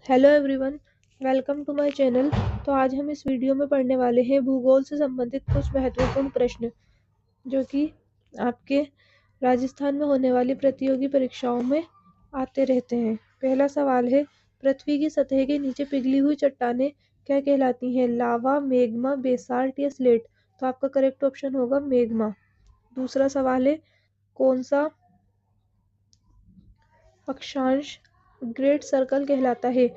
Hello everyone, welcome to my channel. तो आज हम इस वीडियो में पढ़ने वाले हैं भूगोल से संबंधित कुछ महत्वपूर्ण प्रश्न जो कि आपके राजस्थान में होने वाली प्रतियोगी परीक्षाओं में आते रहते हैं। पहला सवाल है, पृथ्वी की सतह के नीचे पिघली हुई चट्टानें क्या कहलाती हैं? लावा, मैग्मा, बेसाल्ट या स्लेट? तो आपका करेक्ट ऑप्शन होगा मैग्मा। दूसरा सवाल है, कौन सा अक्षांश ग्रेट सर्कल कहलाता है?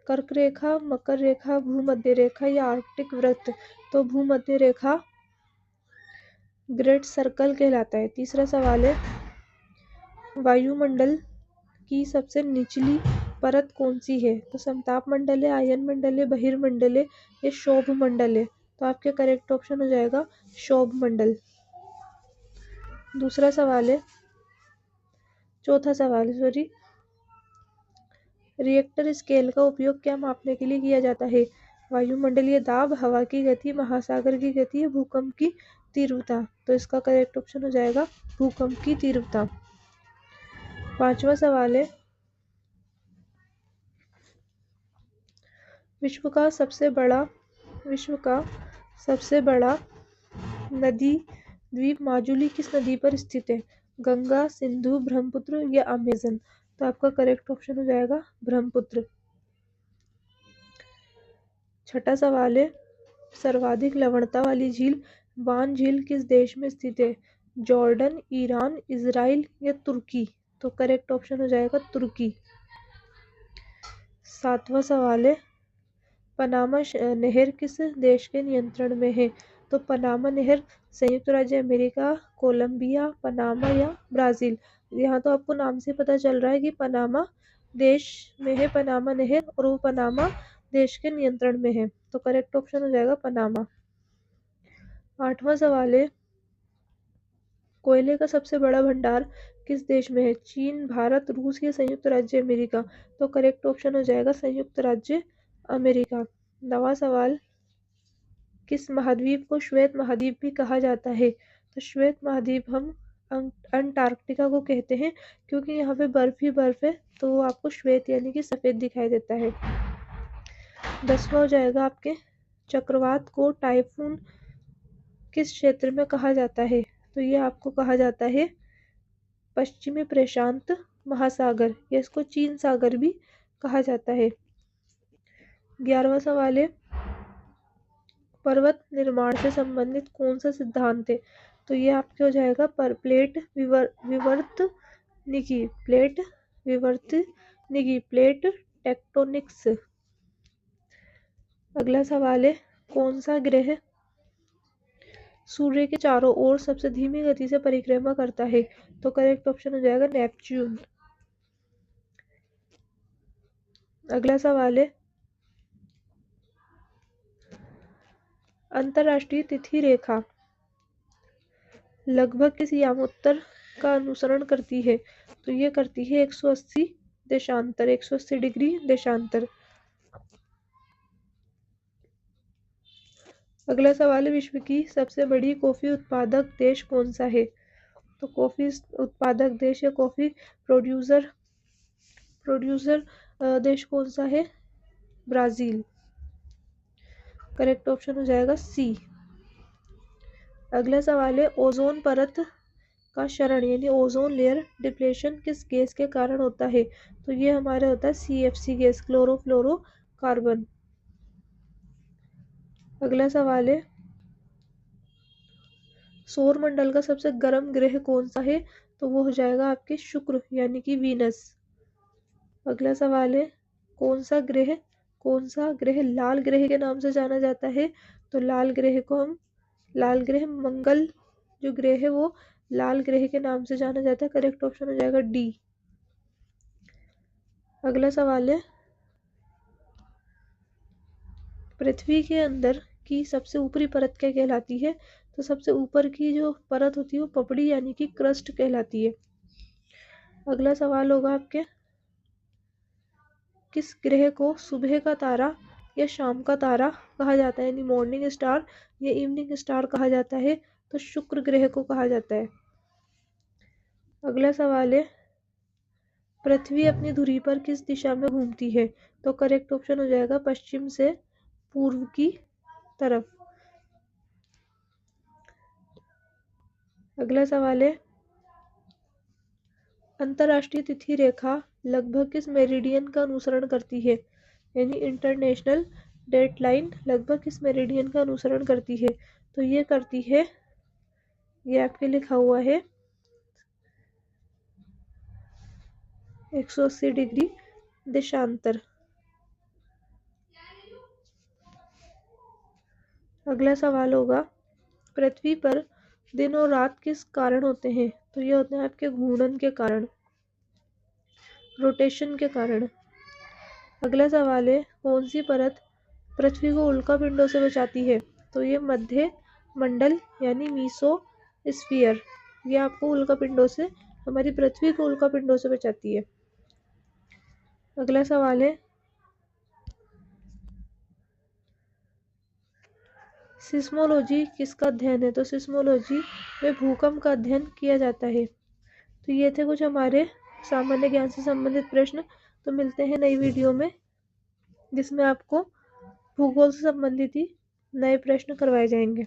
कर्क रेखा, मकर रेखा, भूमध्य रेखा या आर्कटिक वृत्त? तो भूमध्य रेखा ग्रेट सर्कल कहलाता है। तीसरा सवाल है, वायुमंडल की सबसे निचली परत कौन सी है? तो समताप मंडल है, आयन मंडल है, बहिर्मंडल है या शोभ मंडल है? तो आपके करेक्ट ऑप्शन हो जाएगा शोभ मंडल। दूसरा सवाल है, चौथा सवाल है सॉरी, रिएक्टर स्केल का उपयोग क्या मापने के लिए किया जाता है? वायुमंडलीय दाब, हवा की गति, महासागर की गति या भूकंप की तीव्रता? तो इसका करेक्ट ऑप्शन हो जाएगा भूकंप की तीव्रता। पांचवा सवाल है, विश्व का सबसे बड़ा नदी द्वीप माजुली किस नदी पर स्थित है? गंगा, सिंधु, ब्रह्मपुत्र या अमेजन? तो आपका करेक्ट ऑप्शन हो जाएगा ब्रह्मपुत्र। छठा सवाल है, सर्वाधिक लवणता वाली झील वान झील किस देश में स्थित है? जॉर्डन, ईरान, इजराइल या तुर्की? तो करेक्ट ऑप्शन हो जाएगा तुर्की। सातवां सवाल है, पनामा नहर किस देश के नियंत्रण में है? तो पनामा नहर संयुक्त राज्य अमेरिका, कोलंबिया, पनामा या ब्राजील? यहाँ तो आपको नाम से पता चल रहा है कि पनामा देश में है पनामा नहर, और वो पनामा देश के नियंत्रण में है। तो करेक्ट ऑप्शन हो जाएगा पनामा। आठवां सवाल है, कोयले का सबसे बड़ा भंडार किस देश में है? चीन, भारत, रूस या संयुक्त राज्य अमेरिका? तो करेक्ट ऑप्शन हो जाएगा संयुक्त राज्य अमेरिका। नवा सवाल, किस महाद्वीप को श्वेत महाद्वीप भी कहा जाता है? तो श्वेत महाद्वीप हम अंटार्कटिका को कहते हैं, क्योंकि यहाँ पे बर्फ ही बर्फ है, तो वो आपको श्वेत यानी कि सफेद दिखाई देता है। 10वां हो जाएगा आपके, चक्रवात को टाइफून किस क्षेत्र में कहा जाता है? तो ये आपको कहा जाता है पश्चिमी प्रशांत महासागर, या इसको चीन सागर भी कहा जाता है। 11वां सवाल है, पर्वत निर्माण से संबंधित कौन सा सिद्धांत है? तो ये आपके हो जाएगा प्लेट विवर्तनिकी, प्लेट टेक्टोनिक्स। अगला सवाल है, कौन सा ग्रह सूर्य के चारों ओर सबसे धीमी गति से परिक्रमा करता है? तो करेक्ट ऑप्शन हो जाएगा नेपच्यून। अगला सवाल है, अंतरराष्ट्रीय तिथि रेखा लगभग किस यामोत्तर का अनुसरण करती है? तो ये करती है 180 डिग्री देशांतर। अगला सवाल है, विश्व की सबसे बड़ी कॉफी उत्पादक देश कौन सा है? तो कॉफी उत्पादक देश या कॉफी प्रोड्यूसर देश कौन सा है? ब्राजील। करेक्ट ऑप्शन हो जाएगा सी। अगला सवाल है, ओजोन परत का क्षरण यानी ओजोन लेयर डिप्लेशन किस गैस के कारण होता है? तो ये हमारे होता है CFC गैस, क्लोरोफ्लोरोकार्बन। अगला सवाल है, सौर मंडल का सबसे गर्म ग्रह कौन सा है? तो वो हो जाएगा आपके शुक्र यानी कि वीनस। अगला सवाल है, कौन सा ग्रह लाल ग्रह के नाम से जाना जाता है? तो लाल ग्रह मंगल जो ग्रह है वो लाल ग्रह के नाम से जाना जाता है। करेक्ट ऑप्शन हो जाएगा डी। अगला सवाल है, पृथ्वी के अंदर की सबसे ऊपरी परत क्या कहलाती है? तो सबसे ऊपर की जो परत होती है वो पपड़ी यानी कि क्रस्ट कहलाती है। अगला सवाल होगा आपके, किस ग्रह को सुबह का तारा या शाम का तारा कहा जाता है, यानी मॉर्निंग स्टार या इवनिंग स्टार कहा जाता है? तो शुक्र ग्रह को कहा जाता है। अगला सवाल है, पृथ्वी अपनी धुरी पर किस दिशा में घूमती है? तो करेक्ट ऑप्शन हो जाएगा पश्चिम से पूर्व की तरफ। अगला सवाल है, अंतरराष्ट्रीय तिथि रेखा लगभग किस मेरिडियन का अनुसरण करती है? यानी इंटरनेशनल डेडलाइन लगभग किस मेरिडियन का अनुसरण करती है? तो ये करती है, ये आपके लिखा हुआ है 180 डिग्री देशांतर। अगला सवाल होगा, पृथ्वी पर दिन और रात किस कारण होते हैं? तो ये होते हैं आपके घूर्णन के कारण, रोटेशन के कारण। अगला सवाल है, कौन सी परत पृथ्वी को उल्कापिंडों से बचाती है? तो ये मध्य मंडल यानी मीसोस्फीयर, ये आपको उल्कापिंडों से, हमारी पृथ्वी को उल्कापिंडों से बचाती है। अगला सवाल है, सिस्मोलॉजी किसका अध्ययन है? तो सिस्मोलॉजी में भूकंप का अध्ययन किया जाता है। तो ये थे कुछ हमारे सामान्य ज्ञान से संबंधित प्रश्न। तो मिलते हैं नई वीडियो में, जिसमें आपको भूगोल से संबंधित ही नए प्रश्न करवाए जाएंगे।